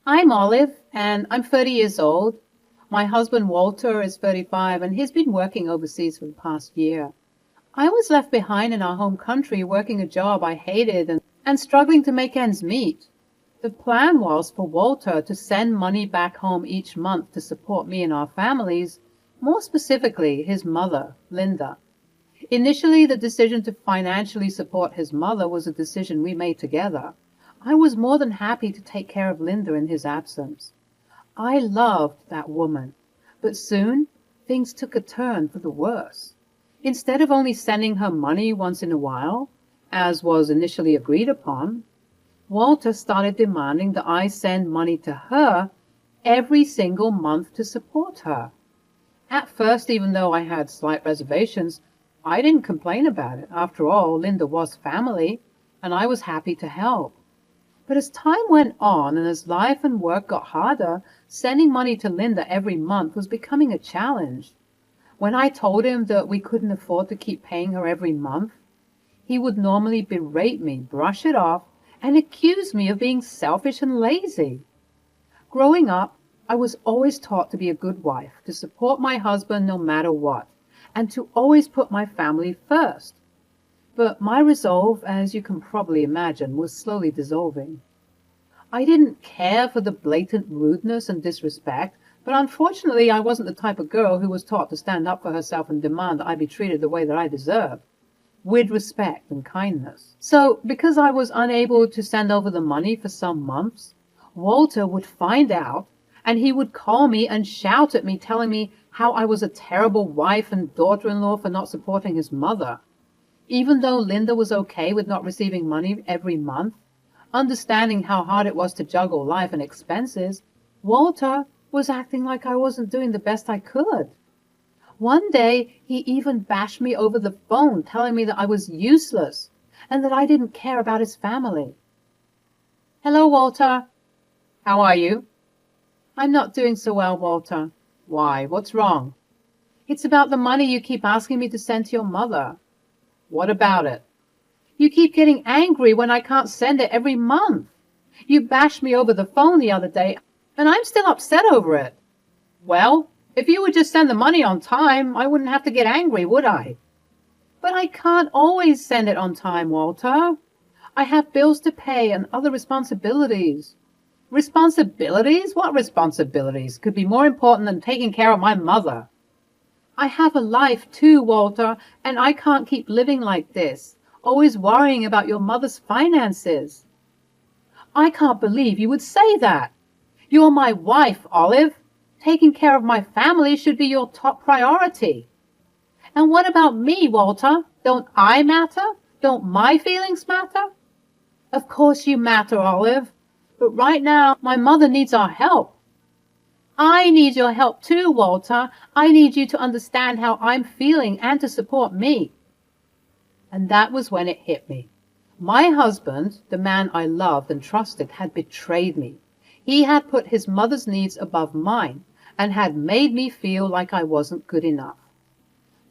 I'm Olive, and I'm 30 years old. My husband Walter is 35, and he's been working overseas for the past year. I was left behind in our home country working a job I hated and struggling to make ends meet. The plan was for Walter to send money back home each month to support me and our families, more specifically his mother, Linda. Initially, the decision to financially support his mother was a decision we made together. I was more than happy to take care of Linda in his absence. I loved that woman, but soon things took a turn for the worse. Instead of only sending her money once in a while, as was initially agreed upon, Walter started demanding that I send money to her every single month to support her. At first, even though I had slight reservations, I didn't complain about it. After all, Linda was family, and I was happy to help. But as time went on and as life and work got harder, sending money to Linda every month was becoming a challenge. When I told him that we couldn't afford to keep paying her every month, he would normally berate me, brush it off, and accuse me of being selfish and lazy. Growing up, I was always taught to be a good wife, to support my husband no matter what, and to always put my family first. But my resolve, as you can probably imagine, was slowly dissolving. I didn't care for the blatant rudeness and disrespect, but unfortunately I wasn't the type of girl who was taught to stand up for herself and demand that I be treated the way that I deserved, with respect and kindness. So, because I was unable to send over the money for some months, Walter would find out, and he would call me and shout at me, telling me how I was a terrible wife and daughter-in-law for not supporting his mother. Even though Linda was okay with not receiving money every month, understanding how hard it was to juggle life and expenses, Walter was acting like I wasn't doing the best I could. One day, he even bashed me over the phone, telling me that I was useless and that I didn't care about his family. Hello, Walter. How are you? I'm not doing so well, Walter. Why? What's wrong? It's about the money you keep asking me to send to your mother. What about it? You keep getting angry when I can't send it every month. You bashed me over the phone the other day, and I'm still upset over it. Well, if you would just send the money on time, I wouldn't have to get angry, would I? But I can't always send it on time, Walter. I have bills to pay and other responsibilities. Responsibilities? What responsibilities could be more important than taking care of my mother? I have a life too, Walter, and I can't keep living like this, always worrying about your mother's finances. I can't believe you would say that. You're my wife, Olive. Taking care of my family should be your top priority. And what about me, Walter? Don't I matter? Don't my feelings matter? Of course you matter, Olive. But right now, my mother needs our help. I need your help too, Walter. I need you to understand how I'm feeling and to support me. And that was when it hit me. My husband, the man I loved and trusted, had betrayed me. He had put his mother's needs above mine and had made me feel like I wasn't good enough.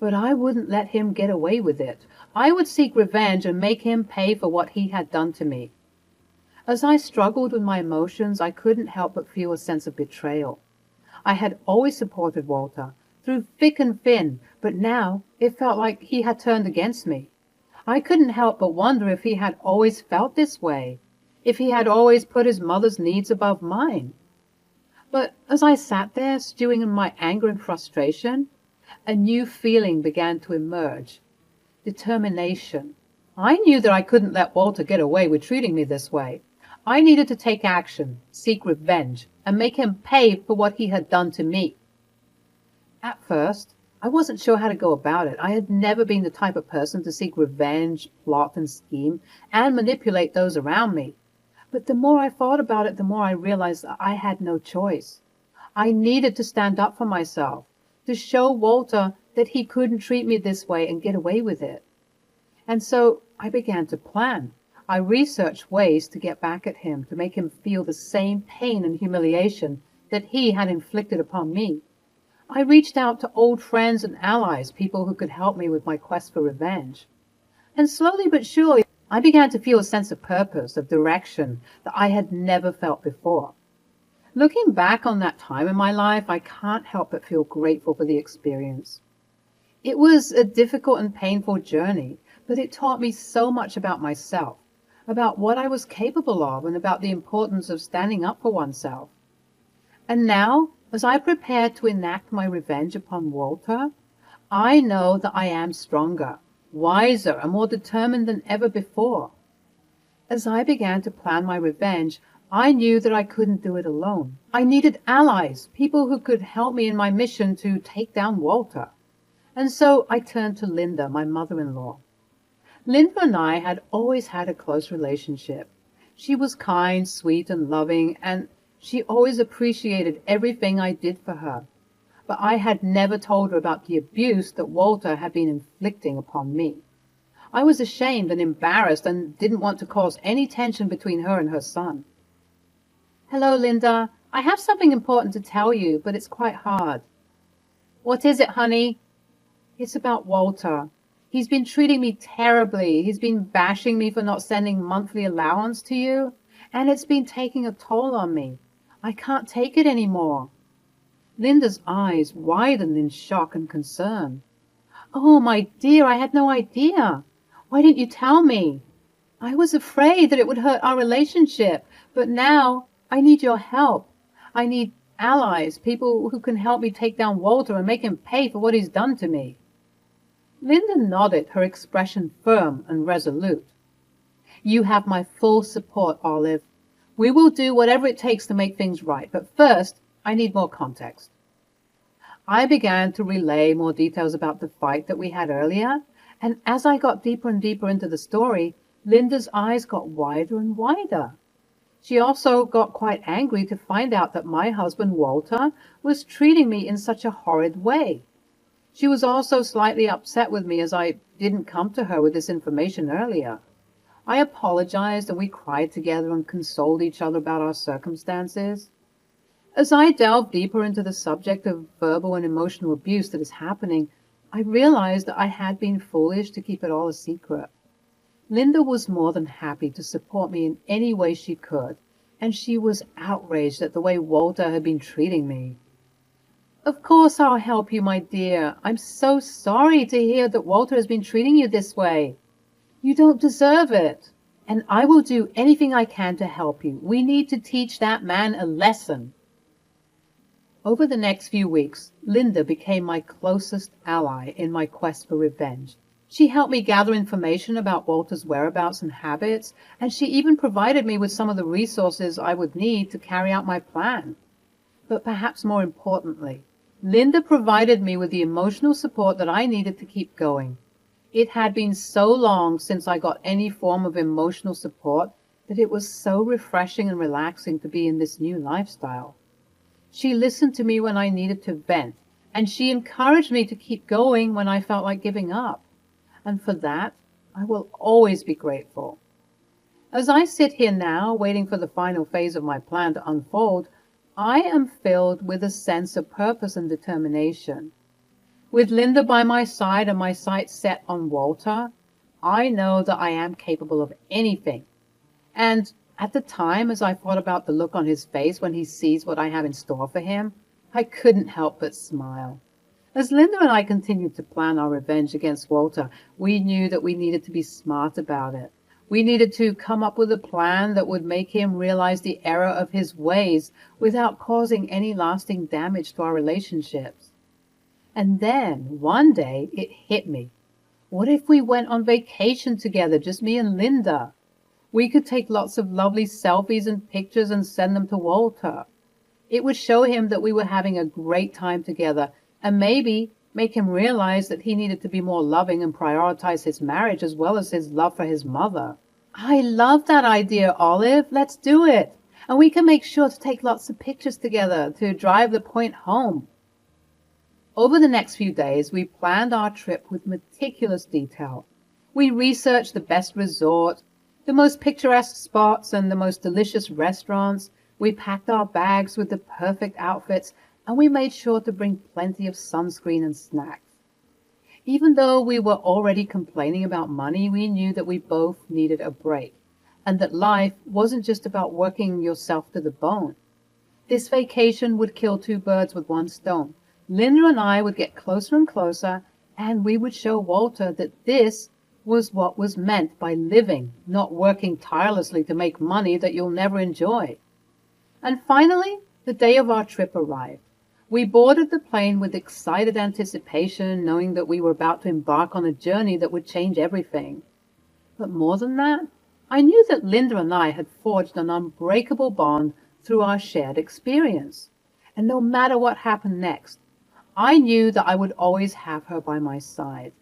But I wouldn't let him get away with it. I would seek revenge and make him pay for what he had done to me. As I struggled with my emotions, I couldn't help but feel a sense of betrayal. I had always supported Walter, through thick and thin, but now it felt like he had turned against me. I couldn't help but wonder if he had always felt this way, if he had always put his mother's needs above mine. But as I sat there, stewing in my anger and frustration, a new feeling began to emerge. Determination. I knew that I couldn't let Walter get away with treating me this way. I needed to take action, seek revenge, and make him pay for what he had done to me. At first, I wasn't sure how to go about it. I had never been the type of person to seek revenge, plot and scheme, and manipulate those around me. But the more I thought about it, the more I realized that I had no choice. I needed to stand up for myself, to show Walter that he couldn't treat me this way and get away with it. And so I began to plan. I researched ways to get back at him, to make him feel the same pain and humiliation that he had inflicted upon me. I reached out to old friends and allies, people who could help me with my quest for revenge. And slowly but surely, I began to feel a sense of purpose, of direction that I had never felt before. Looking back on that time in my life, I can't help but feel grateful for the experience. It was a difficult and painful journey, but it taught me so much about myself, about what I was capable of, and about the importance of standing up for oneself. And now, as I prepare to enact my revenge upon Walter, I know that I am stronger, wiser, and more determined than ever before. As I began to plan my revenge, I knew that I couldn't do it alone. I needed allies, people who could help me in my mission to take down Walter. And so I turned to Linda, my mother-in-law. Linda and I had always had a close relationship. She was kind, sweet, and loving, and she always appreciated everything I did for her. But I had never told her about the abuse that Walter had been inflicting upon me. I was ashamed and embarrassed and didn't want to cause any tension between her and her son. "Hello, Linda. I have something important to tell you, but it's quite hard." "What is it, honey?" "It's about Walter. He's been treating me terribly. He's been bashing me for not sending monthly allowance to you, and it's been taking a toll on me. I can't take it anymore." Linda's eyes widened in shock and concern. "Oh, my dear, I had no idea. Why didn't you tell me? I was afraid that it would hurt our relationship, but now I need your help. I need allies, people who can help me take down Walter and make him pay for what he's done to me." Linda nodded, her expression firm and resolute. "You have my full support, Olive. We will do whatever it takes to make things right, but first I need more context." I began to relay more details about the fight that we had earlier, and as I got deeper and deeper into the story, Linda's eyes got wider and wider. She also got quite angry to find out that my husband Walter was treating me in such a horrid way. She was also slightly upset with me as I didn't come to her with this information earlier. I apologized and we cried together and consoled each other about our circumstances. As I delved deeper into the subject of verbal and emotional abuse that is happening, I realized that I had been foolish to keep it all a secret. Linda was more than happy to support me in any way she could, and she was outraged at the way Walter had been treating me. "Of course I'll help you, my dear. I'm so sorry to hear that Walter has been treating you this way. You don't deserve it, and I will do anything I can to help you. We need to teach that man a lesson." Over the next few weeks, Linda became my closest ally in my quest for revenge. She helped me gather information about Walter's whereabouts and habits, and she even provided me with some of the resources I would need to carry out my plan. But perhaps more importantly, Linda provided me with the emotional support that I needed to keep going. It had been so long since I got any form of emotional support that it was so refreshing and relaxing to be in this new lifestyle. She listened to me when I needed to vent, and she encouraged me to keep going when I felt like giving up. And for that, I will always be grateful. As I sit here now, waiting for the final phase of my plan to unfold, I am filled with a sense of purpose and determination. With Linda by my side and my sights set on Walter, I know that I am capable of anything. And at the time, as I thought about the look on his face when he sees what I have in store for him, I couldn't help but smile. As Linda and I continued to plan our revenge against Walter, we knew that we needed to be smart about it. We needed to come up with a plan that would make him realize the error of his ways without causing any lasting damage to our relationships. And then, one day, it hit me. What if we went on vacation together, just me and Linda? We could take lots of lovely selfies and pictures and send them to Walter. It would show him that we were having a great time together, and maybe make him realize that he needed to be more loving and prioritize his marriage as well as his love for his mother. I love that idea, Olive. Let's do it. And we can make sure to take lots of pictures together to drive the point home. Over the next few days, we planned our trip with meticulous detail. We researched the best resort, the most picturesque spots, and the most delicious restaurants. We packed our bags with the perfect outfits, and we made sure to bring plenty of sunscreen and snacks. Even though we were already complaining about money, we knew that we both needed a break, and that life wasn't just about working yourself to the bone. This vacation would kill two birds with one stone. Linda and I would get closer and closer, and we would show Walter that this was what was meant by living, not working tirelessly to make money that you'll never enjoy. And finally, the day of our trip arrived. We boarded the plane with excited anticipation, knowing that we were about to embark on a journey that would change everything. But more than that, I knew that Linda and I had forged an unbreakable bond through our shared experience. And no matter what happened next, I knew that I would always have her by my side.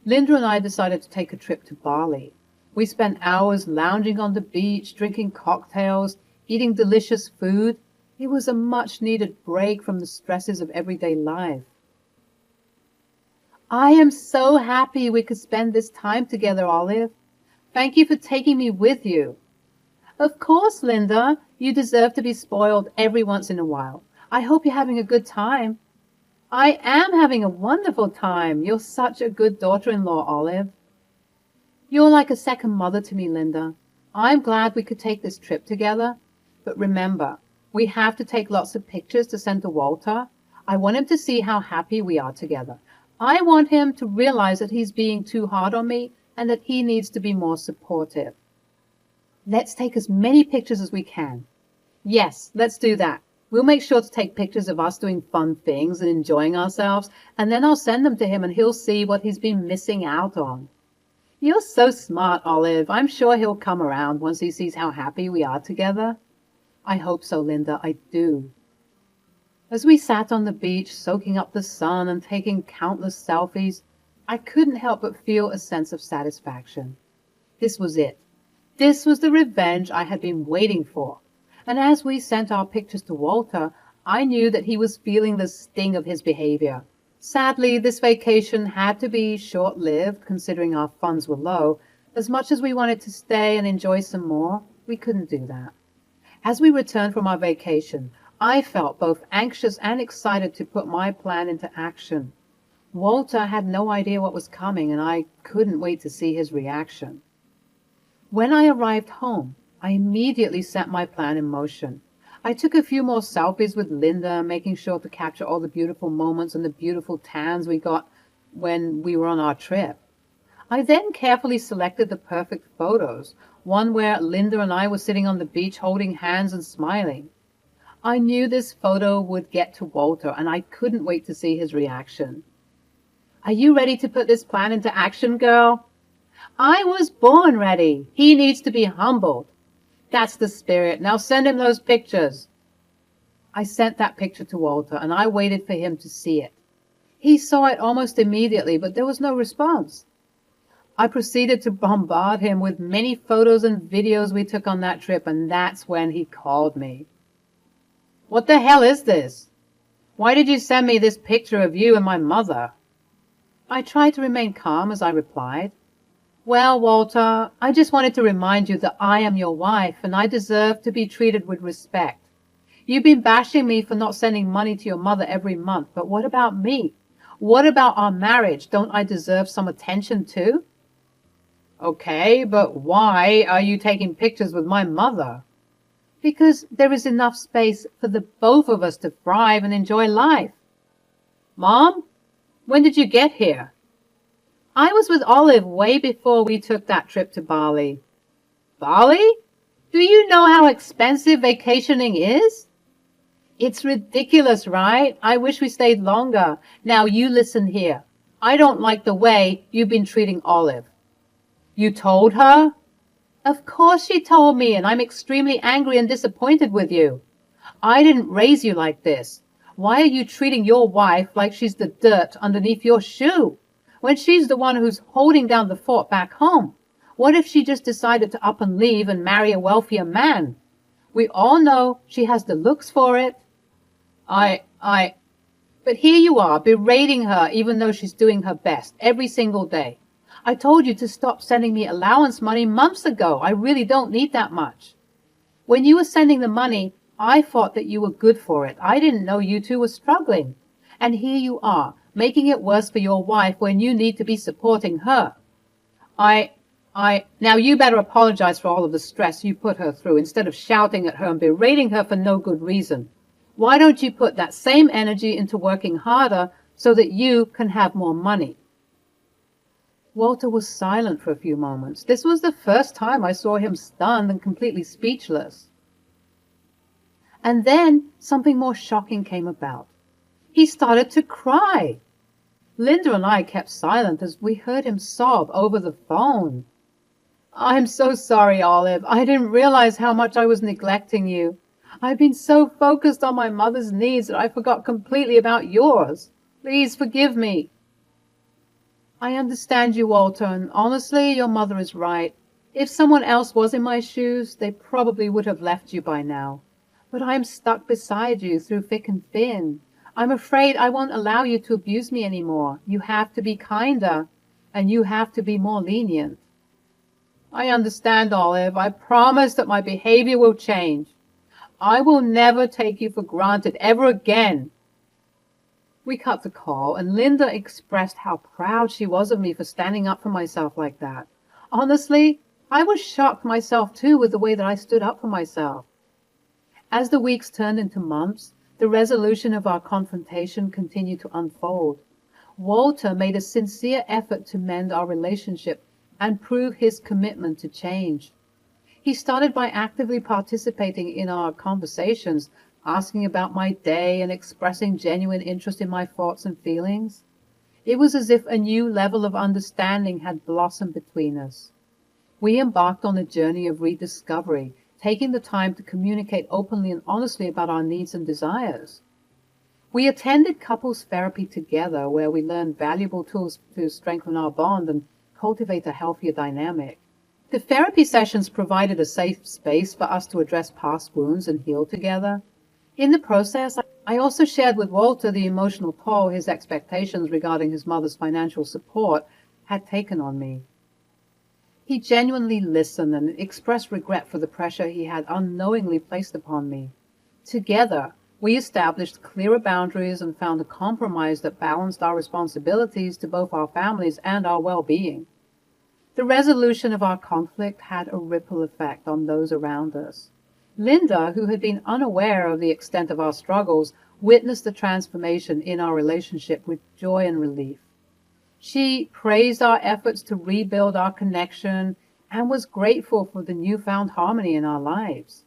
Linda and I decided to take a trip to Bali. We spent hours lounging on the beach, drinking cocktails, eating delicious food. It was a much-needed break from the stresses of everyday life. I am so happy we could spend this time together, Olive. Thank you for taking me with you. Of course, Linda. You deserve to be spoiled every once in a while. I hope you're having a good time. I am having a wonderful time. You're such a good daughter-in-law, Olive. You're like a second mother to me, Linda. I'm glad we could take this trip together. But remember, we have to take lots of pictures to send to Walter. I want him to see how happy we are together. I want him to realize that he's being too hard on me and that he needs to be more supportive. Let's take as many pictures as we can. Yes, let's do that. We'll make sure to take pictures of us doing fun things and enjoying ourselves, and then I'll send them to him and he'll see what he's been missing out on. You're so smart, Olive. I'm sure he'll come around once he sees how happy we are together. I hope so, Linda. I do. As we sat on the beach, soaking up the sun and taking countless selfies, I couldn't help but feel a sense of satisfaction. This was it. This was the revenge I had been waiting for. And as we sent our pictures to Walter, I knew that he was feeling the sting of his behavior. Sadly, this vacation had to be short-lived, considering our funds were low. As much as we wanted to stay and enjoy some more, we couldn't do that. As we returned from our vacation, I felt both anxious and excited to put my plan into action. Walter had no idea what was coming, and I couldn't wait to see his reaction. When I arrived home, I immediately set my plan in motion. I took a few more selfies with Linda, making sure to capture all the beautiful moments and the beautiful tans we got when we were on our trip. I then carefully selected the perfect photos, one where Linda and I were sitting on the beach holding hands and smiling. I knew this photo would get to Walter, and I couldn't wait to see his reaction. Are you ready to put this plan into action, girl? I was born ready. He needs to be humbled. That's the spirit. Now send him those pictures. I sent that picture to Walter, and I waited for him to see it. He saw it almost immediately, but there was no response. I proceeded to bombard him with many photos and videos we took on that trip, and that's when he called me. What the hell is this? Why did you send me this picture of you and my mother? I tried to remain calm as I replied. Well, Walter, I just wanted to remind you that I am your wife and I deserve to be treated with respect. You've been bashing me for not sending money to your mother every month, but what about me? What about our marriage? Don't I deserve some attention too? Okay, but why are you taking pictures with my mother? Because there is enough space for the both of us to thrive and enjoy life. Mom, when did you get here? I was with Olive way before we took that trip to Bali. Bali? Do you know how expensive vacationing is? It's ridiculous, right? I wish we stayed longer. Now you listen here. I don't like the way you've been treating Olive. You told her? Of course she told me, and I'm extremely angry and disappointed with you. I didn't raise you like this. Why are you treating your wife like she's the dirt underneath your shoe, when she's the one who's holding down the fort back home? What if she just decided to up and leave and marry a wealthier man? We all know she has the looks for it. But here you are, berating her even though she's doing her best every single day. I told you to stop sending me allowance money months ago. I really don't need that much. When you were sending the money, I thought that you were good for it. I didn't know you two were struggling. And here you are, making it worse for your wife when you need to be supporting her. I Now you better apologize for all of the stress you put her through instead of shouting at her and berating her for no good reason. Why don't you put that same energy into working harder so that you can have more money? Walter was silent for a few moments. This was the first time I saw him stunned and completely speechless. And then something more shocking came about. He started to cry. Linda and I kept silent as we heard him sob over the phone. I'm so sorry, Olive. I didn't realize how much I was neglecting you. I've been so focused on my mother's needs that I forgot completely about yours. Please forgive me. I understand you, Walter, and honestly, your mother is right. If someone else was in my shoes, they probably would have left you by now. But I'm stuck beside you through thick and thin. I'm afraid I won't allow you to abuse me anymore. You have to be kinder, and you have to be more lenient. I understand, Olive. I promise that my behavior will change. I will never take you for granted ever again. We cut the call, and Linda expressed how proud she was of me for standing up for myself like that. Honestly, I was shocked myself too with the way that I stood up for myself. As the weeks turned into months, the resolution of our confrontation continued to unfold. Walter made a sincere effort to mend our relationship and prove his commitment to change. He started by actively participating in our conversations, asking about my day and expressing genuine interest in my thoughts and feelings. It was as if a new level of understanding had blossomed between us. We embarked on a journey of rediscovery, taking the time to communicate openly and honestly about our needs and desires. We attended couples therapy together, where we learned valuable tools to strengthen our bond and cultivate a healthier dynamic. The therapy sessions provided a safe space for us to address past wounds and heal together. In the process, I also shared with Walter the emotional toll his expectations regarding his mother's financial support had taken on me. He genuinely listened and expressed regret for the pressure he had unknowingly placed upon me. Together, we established clearer boundaries and found a compromise that balanced our responsibilities to both our families and our well-being. The resolution of our conflict had a ripple effect on those around us. Linda, who had been unaware of the extent of our struggles, witnessed the transformation in our relationship with joy and relief. She praised our efforts to rebuild our connection and was grateful for the newfound harmony in our lives.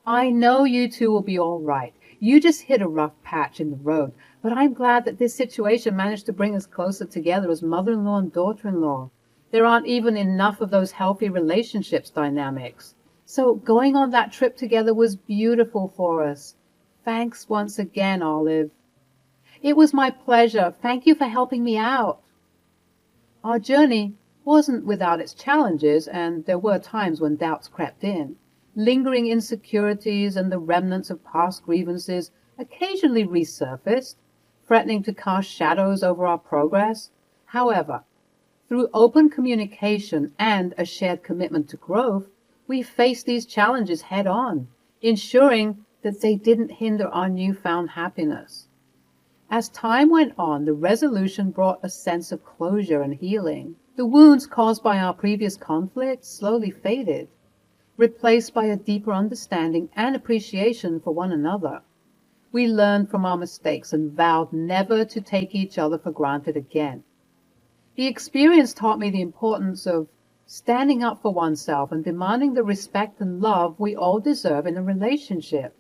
I know you two will be all right. You just hit a rough patch in the road, but I'm glad that this situation managed to bring us closer together as mother-in-law and daughter-in-law. There aren't even enough of those healthy relationships dynamics. So going on that trip together was beautiful for us. Thanks once again, Olive. It was my pleasure. Thank you for helping me out. Our journey wasn't without its challenges, and there were times when doubts crept in. Lingering insecurities and the remnants of past grievances occasionally resurfaced, threatening to cast shadows over our progress. However, through open communication and a shared commitment to growth, we faced these challenges head on, ensuring that they didn't hinder our newfound happiness. As time went on, the resolution brought a sense of closure and healing. The wounds caused by our previous conflict slowly faded, replaced by a deeper understanding and appreciation for one another. We learned from our mistakes and vowed never to take each other for granted again. The experience taught me the importance of standing up for oneself and demanding the respect and love we all deserve in a relationship.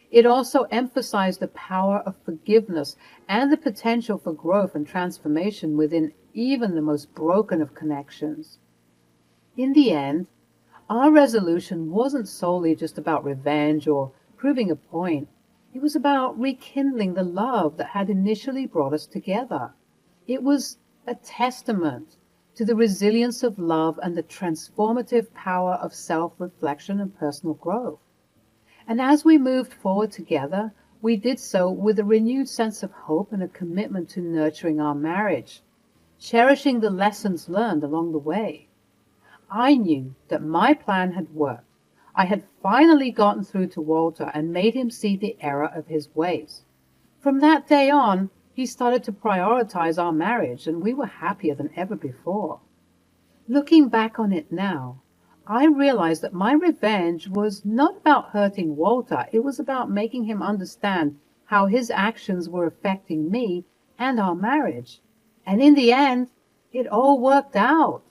It also emphasized the power of forgiveness and the potential for growth and transformation within even the most broken of connections. In the end, our resolution wasn't solely just about revenge or proving a point. It was about rekindling the love that had initially brought us together. It was a testament to the resilience of love and the transformative power of self-reflection and personal growth. And as we moved forward together, we did so with a renewed sense of hope and a commitment to nurturing our marriage, cherishing the lessons learned along the way. I knew that my plan had worked. I had finally gotten through to Walter and made him see the error of his ways. From that day on, he started to prioritize our marriage, and we were happier than ever before. Looking back on it now, I realize that my revenge was not about hurting Walter. It was about making him understand how his actions were affecting me and our marriage. And in the end, it all worked out.